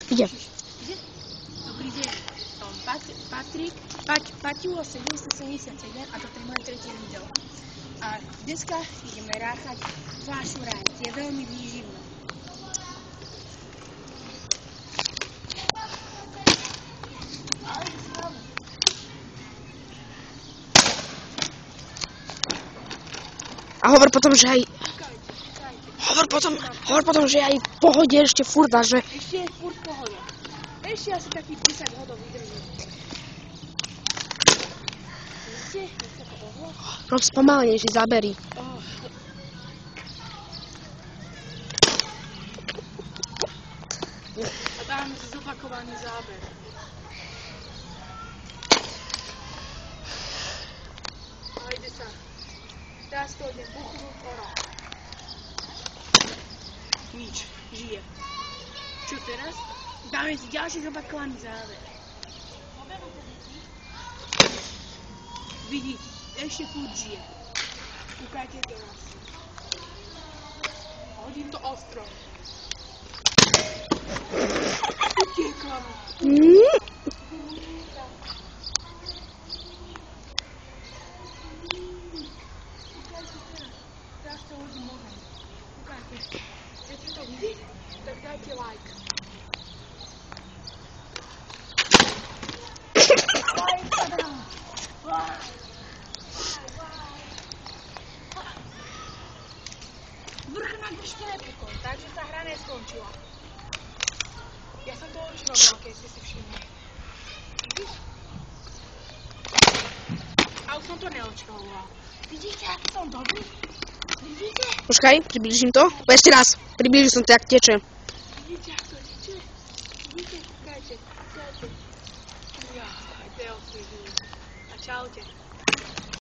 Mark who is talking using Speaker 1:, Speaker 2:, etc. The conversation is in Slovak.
Speaker 1: Ide.
Speaker 2: Dobrý deň. Som Patrik, Paťulo 777 a toto je moje tretie video. A dneska ideme rátať fľašu rájc. Je veľmi výživná.
Speaker 1: A hovor potom, že aj... Hovor potom, že aj v pohode ešte furt a že...
Speaker 2: Ešte je furt pohoda. Ešte asi takých 10 hodov vydrží. Vidíte? Jak sa to ohlo?
Speaker 1: Rob spomalnejšie zábery.
Speaker 2: A dáme si zopakovaný záber. A ide sa. Teraz to idem buchnúť o roh. Nič, žije. Čo teraz? Dáme si ďalší zopakovaný záver. Vidíte, ešte furt žije. Kúkajte teraz. Hodím to ostro. Utiekam. Teraz to hodím oheň. Kúkajte. Chcete to vidieť? Tak dajte like. Vrchnák ešte nepekol, takže sa hra neskončila. Ja som to očinoval, keď ste si všimli. Vidíš? A už som to neočinoval. Vidíte, aký som dobrý? Vidíte?
Speaker 1: Počkaj, priblížim to. Ešte raz. Priblížil som to, jak teče.
Speaker 2: Vidíte, ako to teče? Vidíte, kúkajte, kúkajte. Ja, aj to je osvieženie. A čaute.